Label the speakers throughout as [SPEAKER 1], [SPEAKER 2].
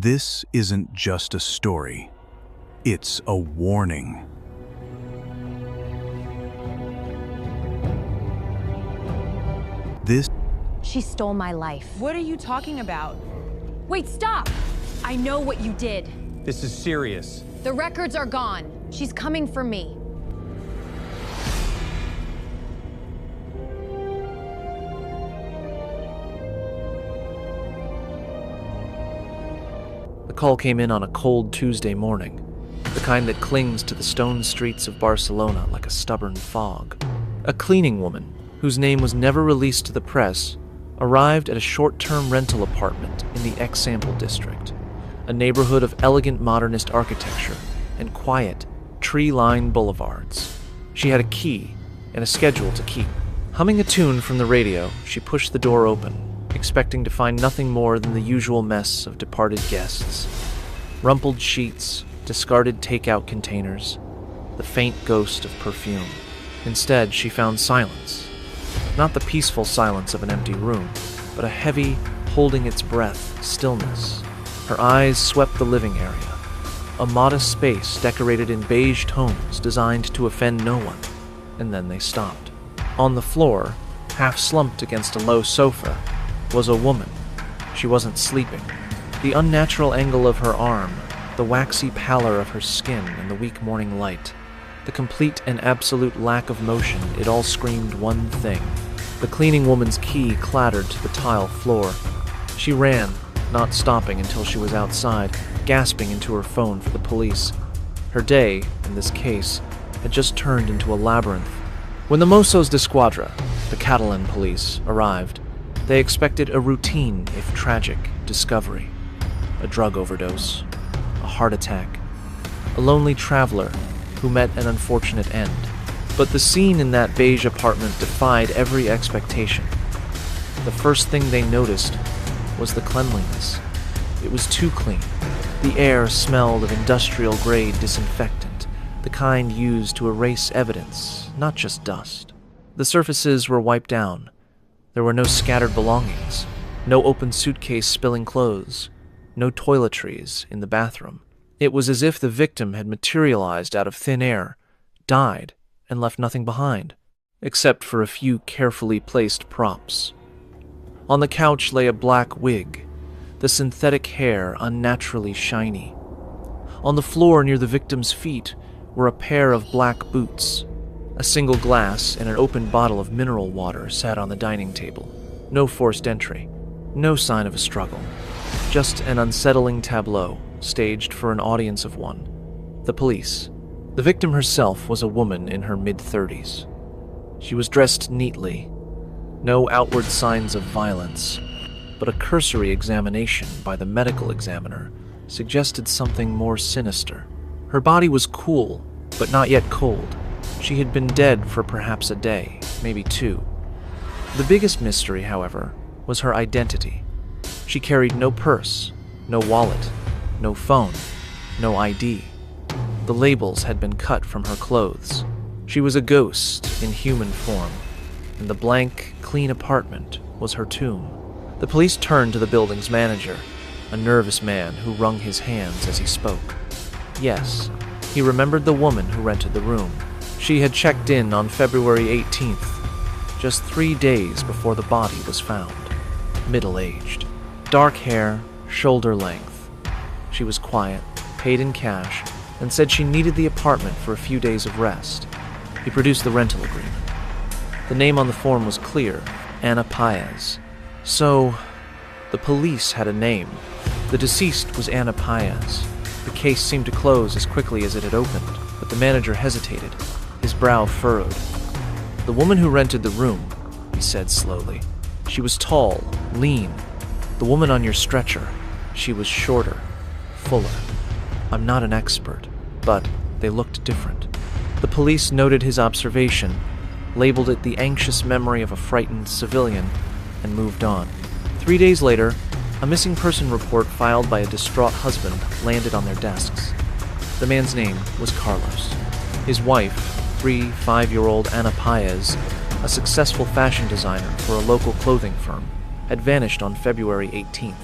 [SPEAKER 1] This isn't just a story, it's a warning.
[SPEAKER 2] She stole my life.
[SPEAKER 3] What are you talking about?
[SPEAKER 2] Wait, stop! I know what you did.
[SPEAKER 4] This is serious.
[SPEAKER 2] The records are gone. She's coming for me.
[SPEAKER 5] The call came in on a cold Tuesday morning, the kind that clings to the stone streets of Barcelona like a stubborn fog. A cleaning woman, whose name was never released to the press, arrived at a short-term rental apartment in the Example district, a neighborhood of elegant modernist architecture and quiet, tree-lined boulevards. She had a key and a schedule to keep. Humming a tune from the radio, she pushed the door open, expecting to find nothing more than the usual mess of departed guests. Rumpled sheets, discarded takeout containers, the faint ghost of perfume. Instead, she found silence. Not the peaceful silence of an empty room, but a heavy, holding its breath stillness. Her eyes swept the living area, a modest space decorated in beige tones designed to offend no one, and then they stopped. On the floor, half slumped against a low sofa, was a woman. She wasn't sleeping. The unnatural angle of her arm, the waxy pallor of her skin in the weak morning light, the complete and absolute lack of motion, it all screamed one thing. The cleaning woman's key clattered to the tile floor. She ran, not stopping until she was outside, gasping into her phone for the police. Her day, in this case, had just turned into a labyrinth. When the Mossos d'Esquadra, the Catalan police, arrived, they expected a routine, if tragic, discovery. A drug overdose, a heart attack, a lonely traveler who met an unfortunate end. But the scene in that beige apartment defied every expectation. The first thing they noticed was the cleanliness. It was too clean. The air smelled of industrial-grade disinfectant, the kind used to erase evidence, not just dust. The surfaces were wiped down. There were no scattered belongings, no open suitcase spilling clothes, no toiletries in the bathroom. It was as if the victim had materialized out of thin air, died, and left nothing behind, except for a few carefully placed props. On the couch lay a black wig, the synthetic hair unnaturally shiny. On the floor near the victim's feet were a pair of black boots. A single glass and an open bottle of mineral water sat on the dining table. No forced entry, no sign of a struggle, just an unsettling tableau staged for an audience of one. The police. The victim herself was a woman in her mid-30s. She was dressed neatly. No outward signs of violence, but a cursory examination by the medical examiner suggested something more sinister. Her body was cool, but not yet cold. She had been dead for perhaps a day, maybe two. The biggest mystery, however, was her identity. She carried no purse, no wallet, no phone, no ID. The labels had been cut from her clothes. She was a ghost in human form, and the blank, clean apartment was her tomb. The police turned to the building's manager, a nervous man who wrung his hands as he spoke. Yes, he remembered the woman who rented the room. She had checked in on February 18th, just 3 days before the body was found. Middle-aged, dark hair, shoulder length. She was quiet, paid in cash, and said she needed the apartment for a few days of rest. He produced the rental agreement. The name on the form was clear, Ana Paez. So, the police had a name. The deceased was Ana Paez. The case seemed to close as quickly as it had opened, but the manager hesitated, his brow furrowed. The woman who rented the room, he said slowly. She was tall, lean. The woman on your stretcher, she was shorter, fuller. I'm not an expert, but they looked different. The police noted his observation, labeled it the anxious memory of a frightened civilian, and moved on. 3 days later, a missing person report filed by a distraught husband landed on their desks. The man's name was Carlos. His wife, 5-year-old Ana Paez, a successful fashion designer for a local clothing firm, had vanished on February 18th.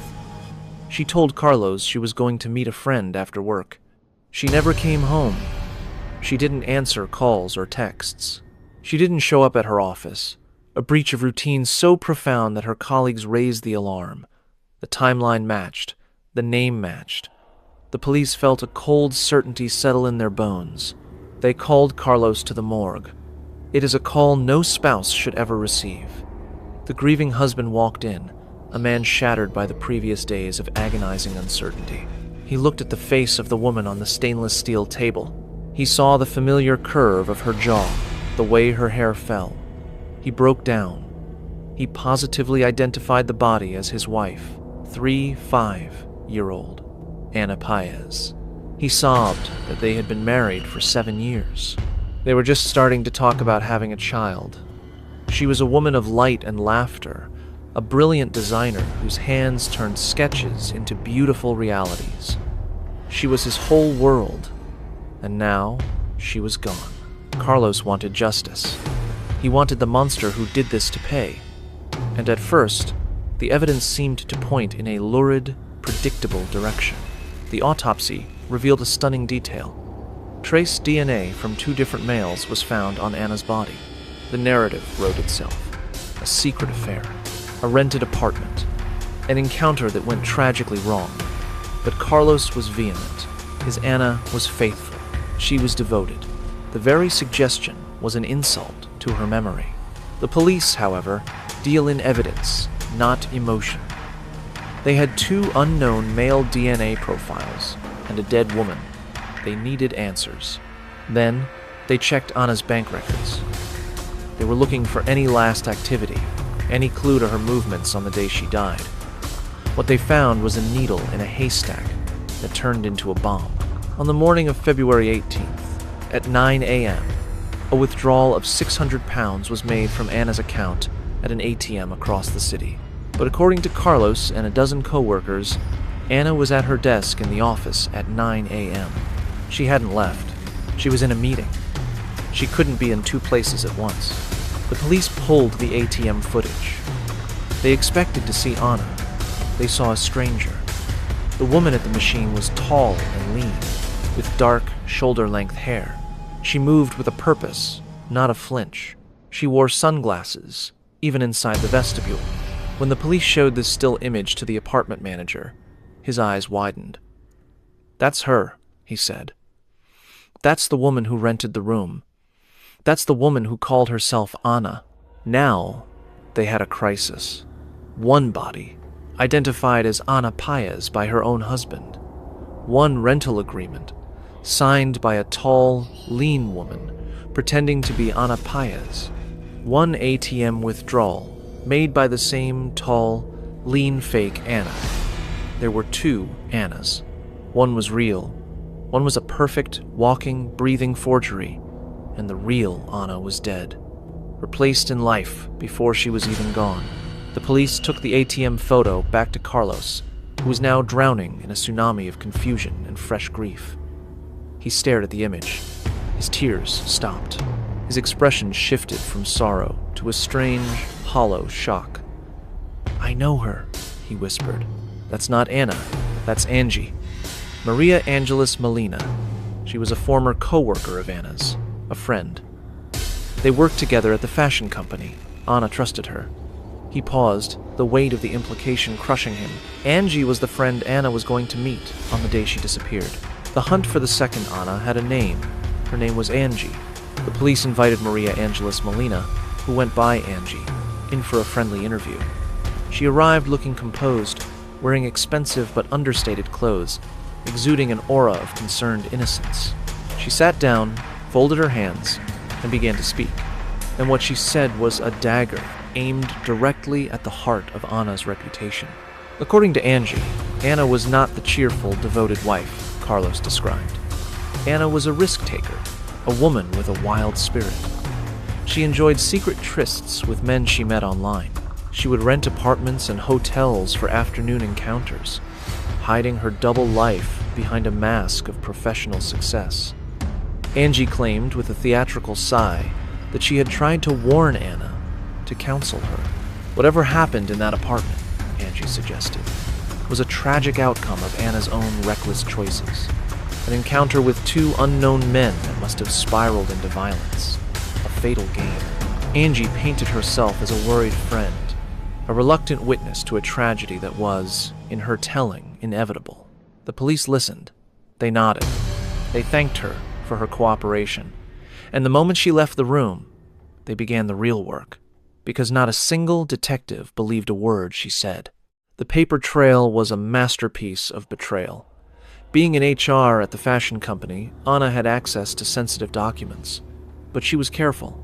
[SPEAKER 5] She told Carlos she was going to meet a friend after work. She never came home. She didn't answer calls or texts. She didn't show up at her office, a breach of routine so profound that her colleagues raised the alarm. The timeline matched. The name matched. The police felt a cold certainty settle in their bones. They called Carlos to the morgue. It is a call no spouse should ever receive. The grieving husband walked in, a man shattered by the previous days of agonizing uncertainty. He looked at the face of the woman on the stainless steel table. He saw the familiar curve of her jaw, the way her hair fell. He broke down. He positively identified the body as his wife, 5-year-old Ana Paez. He sobbed that they had been married for 7 years. They were just starting to talk about having a child. She was a woman of light and laughter, a brilliant designer whose hands turned sketches into beautiful realities. She was his whole world, and now she was gone. Carlos wanted justice. He wanted the monster who did this to pay. And at first, the evidence seemed to point in a lurid, predictable direction. The autopsy revealed a stunning detail. Trace DNA from 2 different males was found on Anna's body. The narrative wrote itself. A secret affair. A rented apartment. An encounter that went tragically wrong. But Carlos was vehement. His Anna was faithful. She was devoted. The very suggestion was an insult to her memory. The police, however, deal in evidence, not emotion. They had 2 unknown male DNA profiles and a dead woman. They needed answers. Then, they checked Anna's bank records. They were looking for any last activity, any clue to her movements on the day she died. What they found was a needle in a haystack that turned into a bomb. On the morning of February 18th, at 9 a.m., a withdrawal of £600 was made from Anna's account at an ATM across the city. But according to Carlos and a dozen co-workers, Anna was at her desk in the office at 9 a.m. She hadn't left. She was in a meeting. She couldn't be in 2 places at once. The police pulled the ATM footage. They expected to see Anna. They saw a stranger. The woman at the machine was tall and lean, with dark, shoulder-length hair. She moved with a purpose, not a flinch. She wore sunglasses, even inside the vestibule. When the police showed this still image to the apartment manager, his eyes widened. "That's her," he said. "That's the woman who rented the room. That's the woman who called herself Anna." Now, they had a crisis. One body, identified as Ana Paez by her own husband. One rental agreement, signed by a tall, lean woman, pretending to be Ana Paez. One ATM withdrawal, made by the same tall, lean fake Anna. There were 2 Annas. One was real. One was a perfect, walking, breathing forgery. And the real Anna was dead, replaced in life before she was even gone. The police took the ATM photo back to Carlos, who was now drowning in a tsunami of confusion and fresh grief. He stared at the image. His tears stopped. His expression shifted from sorrow to a strange, hollow shock. "I know her," he whispered. "That's not Anna. That's Angie. Maria Angeles Molina. She was a former co-worker of Anna's, a friend. They worked together at the fashion company. Anna trusted her." He paused, the weight of the implication crushing him. Angie was the friend Anna was going to meet on the day she disappeared. The hunt for the second Anna had a name. Her name was Angie. The police invited Maria Angeles Molina, who went by Angie, in for a friendly interview. She arrived looking composed, wearing expensive but understated clothes, exuding an aura of concerned innocence. She sat down, folded her hands, and began to speak. And what she said was a dagger aimed directly at the heart of Anna's reputation. According to Angie, Anna was not the cheerful, devoted wife Carlos described. Anna was a risk-taker, a woman with a wild spirit. She enjoyed secret trysts with men she met online. She would rent apartments and hotels for afternoon encounters, hiding her double life behind a mask of professional success. Angie claimed with a theatrical sigh that she had tried to warn Anna, to counsel her. Whatever happened in that apartment, Angie suggested, was a tragic outcome of Anna's own reckless choices. An encounter with two unknown men that must have spiraled into violence. A fatal game. Angie painted herself as a worried friend, a reluctant witness to a tragedy that was, in her telling, inevitable. The police listened. They nodded. They thanked her for her cooperation. And the moment she left the room, they began the real work, because not a single detective believed a word she said. The paper trail was a masterpiece of betrayal. Being in HR at the fashion company, Anna had access to sensitive documents, but she was careful.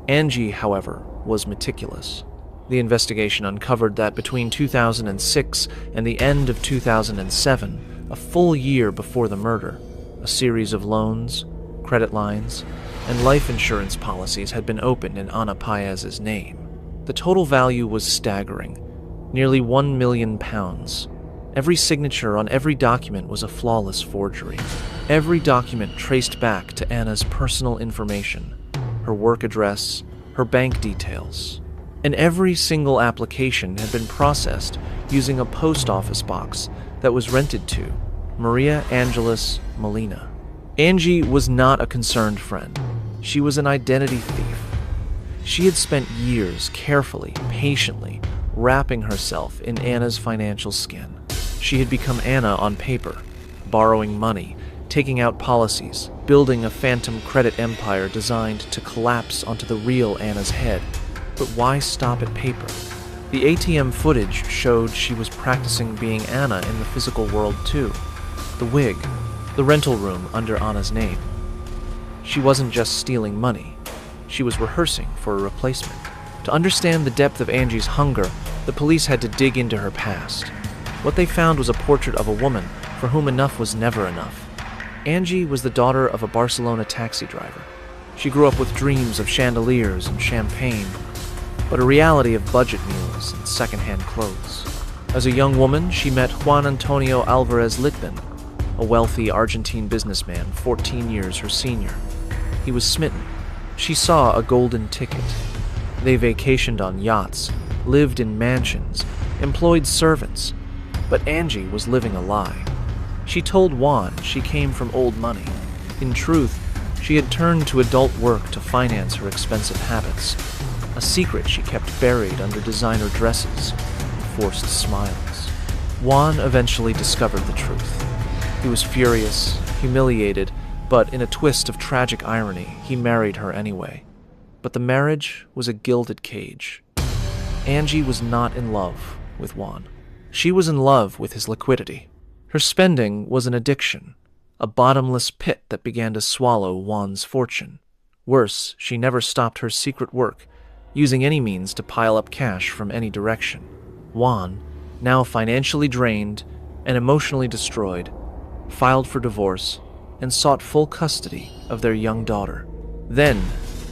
[SPEAKER 5] Angie, however, was meticulous. The investigation uncovered that between 2006 and the end of 2007, a full year before the murder, a series of loans, credit lines, and life insurance policies had been opened in Anna Paez's name. The total value was staggering, nearly £1 million. Every signature on every document was a flawless forgery. Every document traced back to Anna's personal information, her work address, her bank details. And every single application had been processed using a post office box that was rented to Maria Angeles Molina. Angie was not a concerned friend. She was an identity thief. She had spent years carefully, patiently, wrapping herself in Anna's financial skin. She had become Anna on paper, borrowing money, taking out policies, building a phantom credit empire designed to collapse onto the real Anna's head. But why stop at paper? The ATM footage showed she was practicing being Anna in the physical world too. The wig, the rental room under Anna's name. She wasn't just stealing money. She was rehearsing for a replacement. To understand the depth of Angie's hunger, the police had to dig into her past. What they found was a portrait of a woman for whom enough was never enough. Angie was the daughter of a Barcelona taxi driver. She grew up with dreams of chandeliers and champagne, but a reality of budget meals and secondhand clothes. As a young woman, she met Juan Antonio Alvarez Litbin, a wealthy Argentine businessman 14 years her senior. He was smitten. She saw a golden ticket. They vacationed on yachts, lived in mansions, employed servants, but Angie was living a lie. She told Juan she came from old money. In truth, she had turned to adult work to finance her expensive habits, a secret she kept buried under designer dresses and forced smiles. Juan eventually discovered the truth. He was furious, humiliated, but in a twist of tragic irony, he married her anyway. But the marriage was a gilded cage. Angie was not in love with Juan. She was in love with his liquidity. Her spending was an addiction, a bottomless pit that began to swallow Juan's fortune. Worse, she never stopped her secret work, using any means to pile up cash from any direction. Juan, now financially drained and emotionally destroyed, filed for divorce and sought full custody of their young daughter. Then,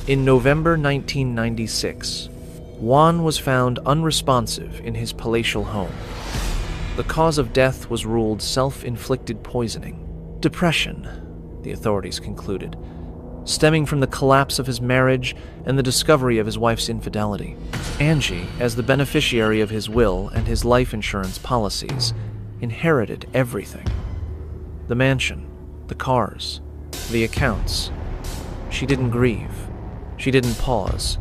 [SPEAKER 5] in November 1996, Juan was found unresponsive in his palatial home. The cause of death was ruled self-inflicted poisoning. Depression, the authorities concluded, stemming from the collapse of his marriage and the discovery of his wife's infidelity. Angie, as the beneficiary of his will and his life insurance policies, inherited everything. The mansion, the cars, the accounts. She didn't grieve. She didn't pause.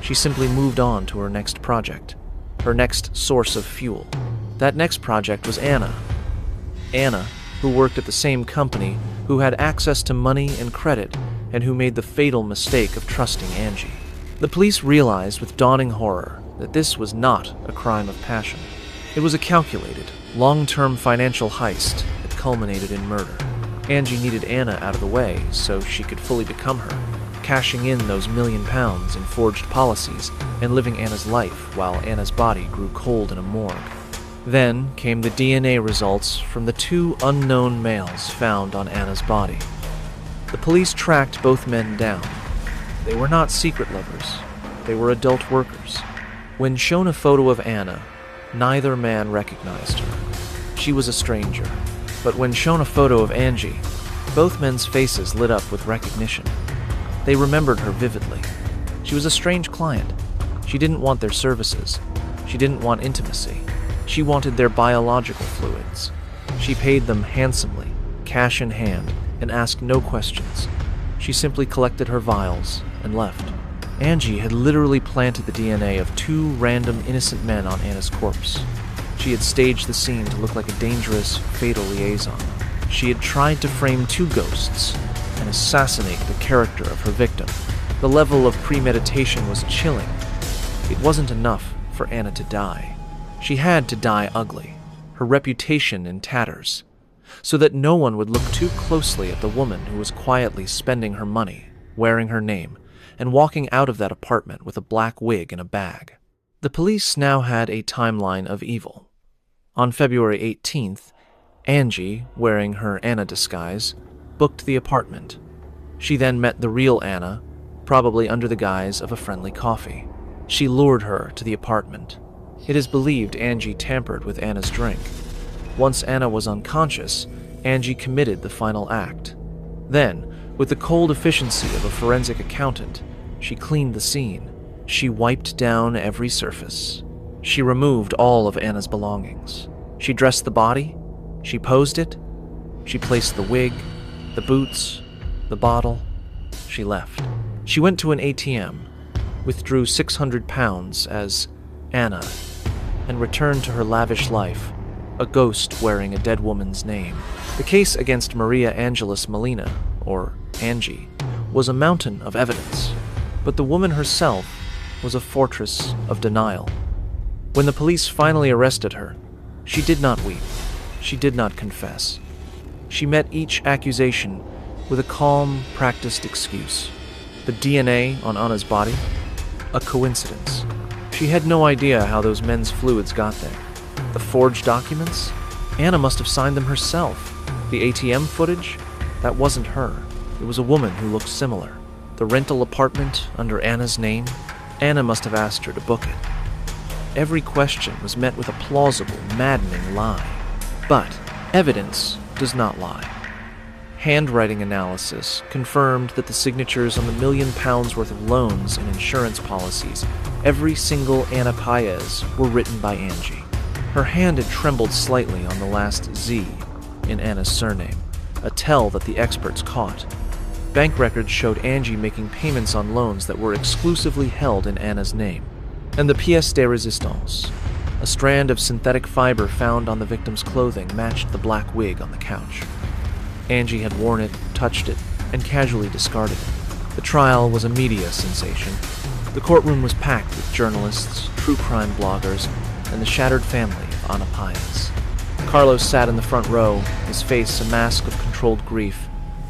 [SPEAKER 5] She simply moved on to her next project, her next source of fuel. That next project was Anna. Anna, who worked at the same company, who had access to money and credit, and who made the fatal mistake of trusting Angie. The police realized with dawning horror that this was not a crime of passion. It was a calculated, long-term financial heist that culminated in murder. Angie needed Anna out of the way so she could fully become her, cashing in those £1 million in forged policies and living Anna's life while Anna's body grew cold in a morgue. Then came the DNA results from the two unknown males found on Anna's body. The police tracked both men down. They were not secret lovers. They were adult workers. When shown a photo of Anna, neither man recognized her. She was a stranger. But when shown a photo of Angie, both men's faces lit up with recognition. They remembered her vividly. She was a strange client. She didn't want their services. She didn't want intimacy. She wanted their biological fluids. She paid them handsomely, cash in hand, and asked no questions. She simply collected her vials and left. Angie had literally planted the DNA of 2 random innocent men on Anna's corpse. She had staged the scene to look like a dangerous, fatal liaison. She had tried to frame 2 ghosts and assassinate the character of her victim. The level of premeditation was chilling. It wasn't enough for Anna to die. She had to die ugly, her reputation in tatters, so that no one would look too closely at the woman who was quietly spending her money, wearing her name, and walking out of that apartment with a black wig and a bag. The police now had a timeline of evil. On February 18th, Angie, wearing her Anna disguise, booked the apartment. She then met the real Anna, probably under the guise of a friendly coffee. She lured her to the apartment. It is believed Angie tampered with Anna's drink. Once Anna was unconscious, Angie committed the final act. Then, with the cold efficiency of a forensic accountant, she cleaned the scene. She wiped down every surface. She removed all of Anna's belongings. She dressed the body. She posed it. She placed the wig, the boots, the bottle. She left. She went to an ATM, withdrew £600 as Anna, and returned to her lavish life, a ghost wearing a dead woman's name. The case against Maria Angeles Molina, or Angie, was a mountain of evidence, but the woman herself was a fortress of denial. When the police finally arrested her, she did not weep. She did not confess. She met each accusation with a calm, practiced excuse. The DNA on Anna's body? A coincidence. She had no idea how those men's fluids got there. The forged documents? Anna must have signed them herself. The ATM footage? That wasn't her. It was a woman who looked similar. The rental apartment under Anna's name? Anna must have asked her to book it. Every question was met with a plausible, maddening lie. But evidence does not lie. Handwriting analysis confirmed that the signatures on the £1 million worth of loans and insurance policies, every single Anna Paez, were written by Angie. Her hand had trembled slightly on the last Z in Anna's surname, a tell that the experts caught. Bank records showed Angie making payments on loans that were exclusively held in Anna's name. And the pièce de résistance, a strand of synthetic fiber found on the victim's clothing, matched the black wig on the couch. Angie had worn it, touched it, and casually discarded it. The trial was a media sensation. The courtroom was packed with journalists, true crime bloggers, and the shattered family of Ana Paez. Carlos sat in the front row, his face a mask of controlled grief.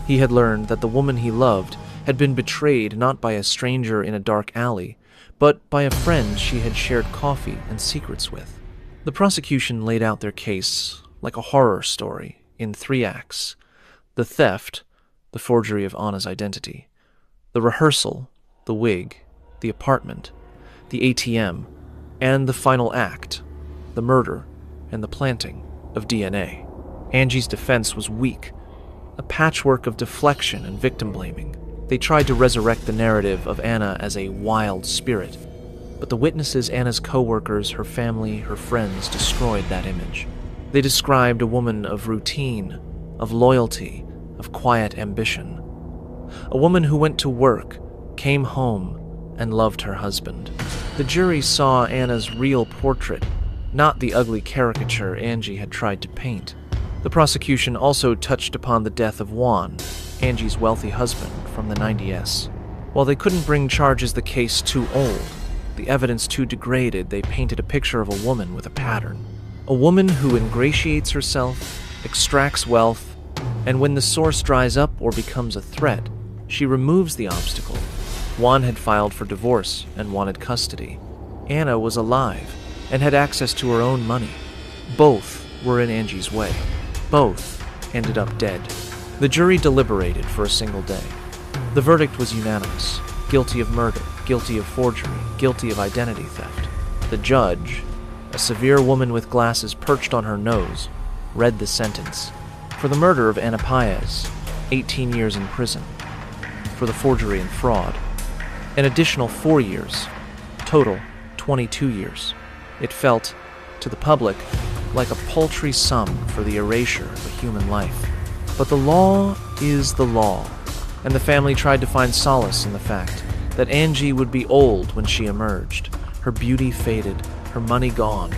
[SPEAKER 5] He had learned that the woman he loved had been betrayed not by a stranger in a dark alley, but by a friend she had shared coffee and secrets with. The prosecution laid out their case like a horror story in 3 acts. The theft, the forgery of Anna's identity. The rehearsal, the wig, the apartment, the ATM, and the final act, the murder and the planting of DNA. Angie's defense was weak, a patchwork of deflection and victim blaming. They tried to resurrect the narrative of Anna as a wild spirit, but the witnesses, Anna's co-workers, her family, her friends, destroyed that image. They described a woman of routine, of loyalty, of quiet ambition. A woman who went to work, came home, and loved her husband. The jury saw Anna's real portrait, not the ugly caricature Angie had tried to paint. The prosecution also touched upon the death of Juan, Angie's wealthy husband from the 90s. While they couldn't bring charges the case too old, the evidence too degraded, they painted a picture of a woman with a pattern. A woman who ingratiates herself, extracts wealth, and when the source dries up or becomes a threat, she removes the obstacle. Juan had filed for divorce and wanted custody. Anna was alive and had access to her own money. Both were in Angie's way. Both ended up dead. The jury deliberated for a single day. The verdict was unanimous. Guilty of murder, guilty of forgery, guilty of identity theft. The judge, a severe woman with glasses perched on her nose, read the sentence. For the murder of Ana Paez, 18 years in prison. For the forgery and fraud, an additional 4 years. Total, 22 years. It felt to the public like a paltry sum for the erasure of a human life. But the law is the law, and the family tried to find solace in the fact that Angie would be old when she emerged, her beauty faded, her money gone.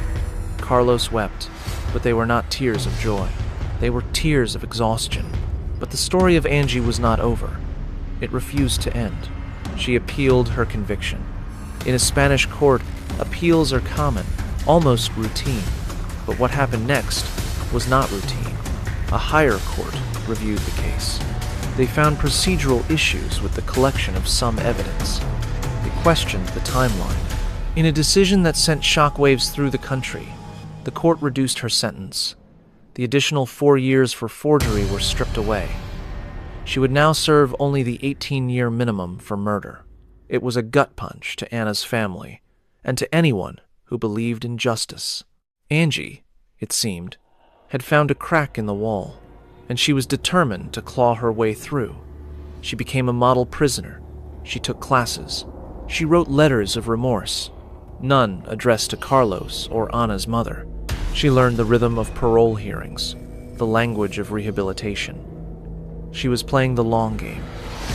[SPEAKER 5] Carlos wept, but they were not tears of joy. They were tears of exhaustion. But the story of Angie was not over. It refused to end. She appealed her conviction. In a Spanish court, appeals are common, almost routine. But what happened next was not routine. A higher court reviewed the case. They found procedural issues with the collection of some evidence. They questioned the timeline. In a decision that sent shockwaves through the country, the court reduced her sentence. The additional 4 years for forgery were stripped away. She would now serve only the 18-year minimum for murder. It was a gut punch to Anna's family, and to anyone who believed in justice. Angie, it seemed, had found a crack in the wall, and she was determined to claw her way through. She became a model prisoner. She took classes. She wrote letters of remorse, none addressed to Carlos or Anna's mother. She learned the rhythm of parole hearings, the language of rehabilitation. She was playing the long game,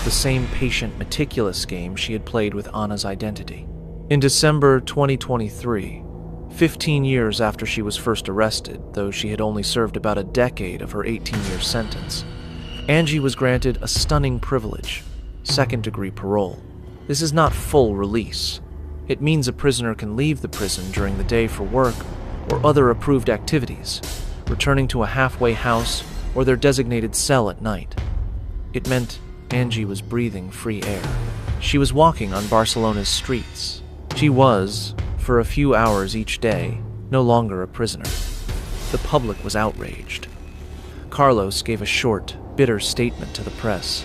[SPEAKER 5] the same patient, meticulous game she had played with Anna's identity. In December 2023, 15 years after she was first arrested, though she had only served about a decade of her 18-year sentence, Angie was granted a stunning privilege, second-degree parole. This is not full release. It means a prisoner can leave the prison during the day for work or other approved activities, returning to a halfway house or their designated cell at night. It meant Angie was breathing free air. She was walking on Barcelona's streets. She was, for a few hours each day, no longer a prisoner. The public was outraged. Carlos gave a short, bitter statement to the press.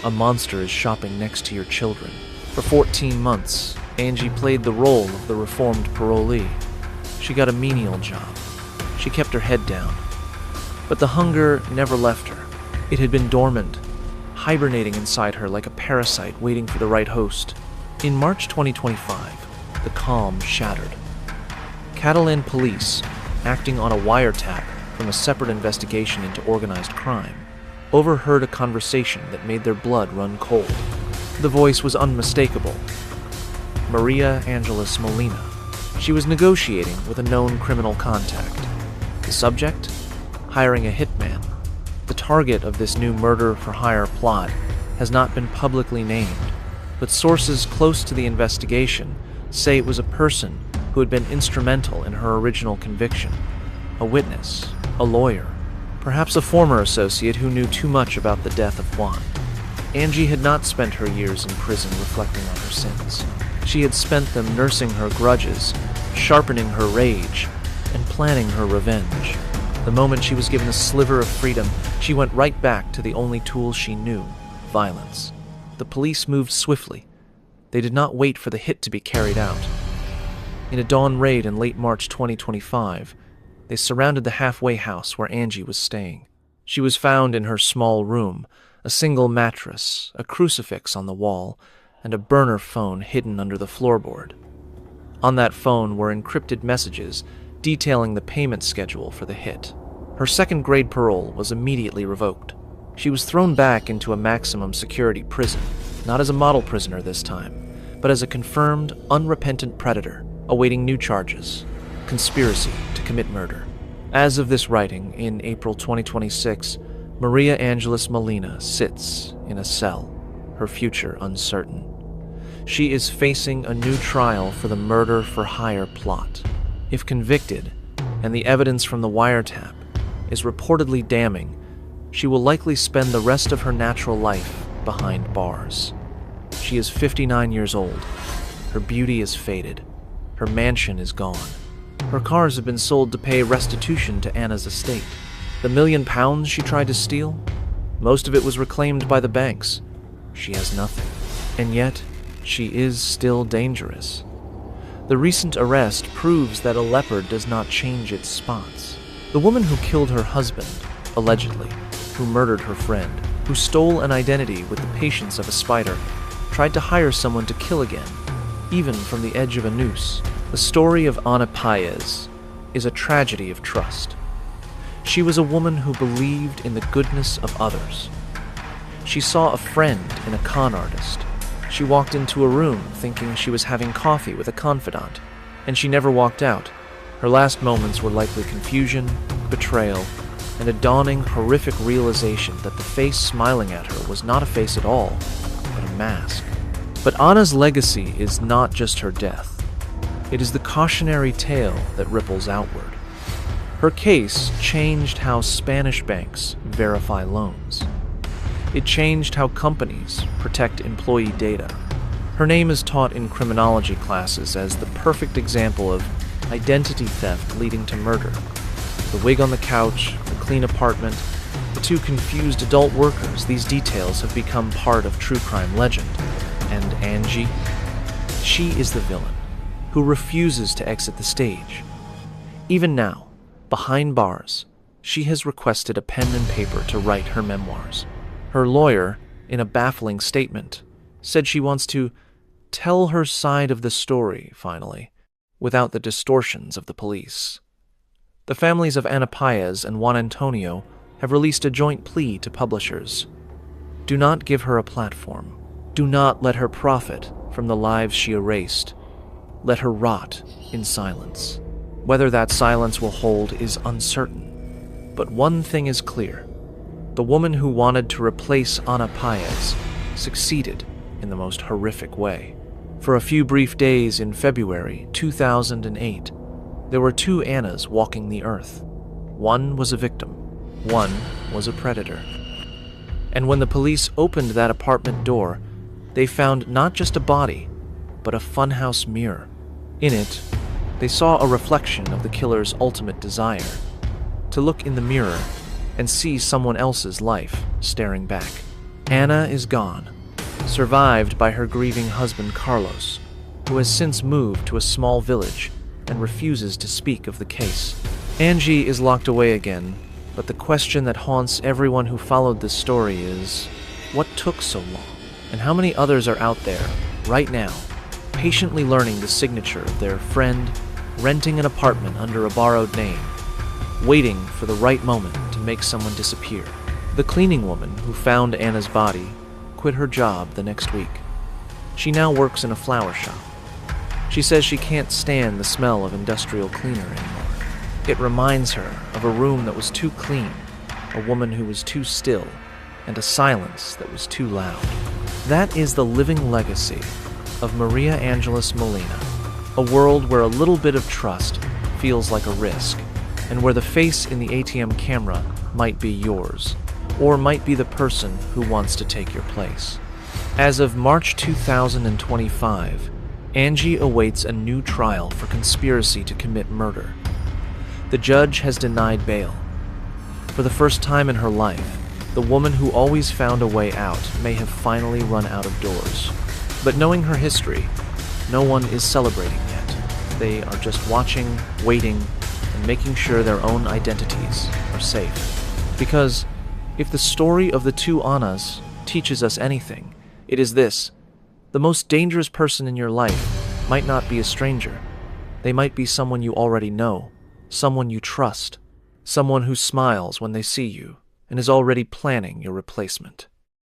[SPEAKER 5] A monster is shopping next to your children. For 14 months, Angie played the role of the reformed parolee. She got a menial job. She kept her head down. But the hunger never left her. It had been dormant, hibernating inside her like a parasite waiting for the right host. In March 2025, the calm shattered. Catalan police, acting on a wiretap from a separate investigation into organized crime, overheard a conversation that made their blood run cold. The voice was unmistakable. Maria Angeles Molina. She was negotiating with a known criminal contact. The subject? Hiring a hitman. The target of this new murder-for-hire plot has not been publicly named, but sources close to the investigation say it was a person who had been instrumental in her original conviction. A witness, a lawyer, perhaps a former associate who knew too much about the death of Juan. Angie had not spent her years in prison reflecting on her sins. She had spent them nursing her grudges, sharpening her rage, and planning her revenge. The moment she was given a sliver of freedom, she went right back to the only tool she knew, violence. The police moved swiftly. They did not wait for the hit to be carried out. In a dawn raid in late March 2025, they surrounded the halfway house where Angie was staying. She was found in her small room, a single mattress, a crucifix on the wall, and a burner phone hidden under the floorboard. On that phone were encrypted messages detailing the payment schedule for the hit. Her second-grade parole was immediately revoked. She was thrown back into a maximum security prison, not as a model prisoner this time, but as a confirmed, unrepentant predator, awaiting new charges, conspiracy to commit murder. As of this writing, in April 2026, Maria Angeles Molina sits in a cell, her future uncertain. She is facing a new trial for the murder-for-hire plot. If convicted, and the evidence from the wiretap is reportedly damning, she will likely spend the rest of her natural life behind bars. She is 59 years old. Her beauty is faded. Her mansion is gone. Her cars have been sold to pay restitution to Anna's estate. The £1 million she tried to steal? Most of it was reclaimed by the banks. She has nothing. And yet, she is still dangerous. The recent arrest proves that a leopard does not change its spots. The woman who killed her husband, allegedly, who murdered her friend, who stole an identity with the patience of a spider, tried to hire someone to kill again, even from the edge of a noose. The story of Ana Paez, is a tragedy of trust. She was a woman who believed in the goodness of others. She saw a friend in a con artist. She walked into a room thinking she was having coffee with a confidant, and she never walked out. Her last moments were likely confusion, betrayal, and a dawning, horrific realization that the face smiling at her was not a face at all, but a mask. But Anna's legacy is not just her death. It is the cautionary tale that ripples outward. Her case changed how Spanish banks verify loans. It changed how companies protect employee data. Her name is taught in criminology classes as the perfect example of identity theft leading to murder. The wig on the couch, the clean apartment, the two confused adult workers, these details have become part of true crime legend. And Angie? She is the villain, who refuses to exit the stage. Even now, behind bars, she has requested a pen and paper to write her memoirs. Her lawyer, in a baffling statement, said she wants to tell her side of the story, finally, without the distortions of the police. The families of Ana Paez and Juan Antonio have released a joint plea to publishers. Do not give her a platform. Do not let her profit from the lives she erased. Let her rot in silence. Whether that silence will hold is uncertain. But one thing is clear. The woman who wanted to replace Ana Paez succeeded in the most horrific way. For a few brief days in February 2008, there were two Annas walking the earth. One was a victim. One was a predator. And when the police opened that apartment door, they found not just a body, but a funhouse mirror. In it, they saw a reflection of the killer's ultimate desire, to look in the mirror and see someone else's life staring back. Anna is gone, survived by her grieving husband Carlos, who has since moved to a small village and refuses to speak of the case. Angie is locked away again, but the question that haunts everyone who followed this story is, what took so long? And how many others are out there, right now, patiently learning the signature of their friend, renting an apartment under a borrowed name, waiting for the right moment to make someone disappear? The cleaning woman who found Anna's body quit her job the next week. She now works in a flower shop. She says she can't stand the smell of industrial cleaner anymore. It reminds her of a room that was too clean, a woman who was too still, and a silence that was too loud. That is the living legacy of Maria Angeles Molina, a world where a little bit of trust feels like a risk, and where the face in the ATM camera might be yours, or might be the person who wants to take your place. As of March 2025, Angie awaits a new trial for conspiracy to commit murder. The judge has denied bail. For the first time in her life, the woman who always found a way out may have finally run out of doors. But knowing her history, no one is celebrating yet. They are just watching, waiting, and making sure their own identities are safe. Because if the story of the two Annas teaches us anything, it is this: the most dangerous person in your life might not be a stranger. They might be someone you already know, someone you trust, someone who smiles when they see you and is already planning your replacement.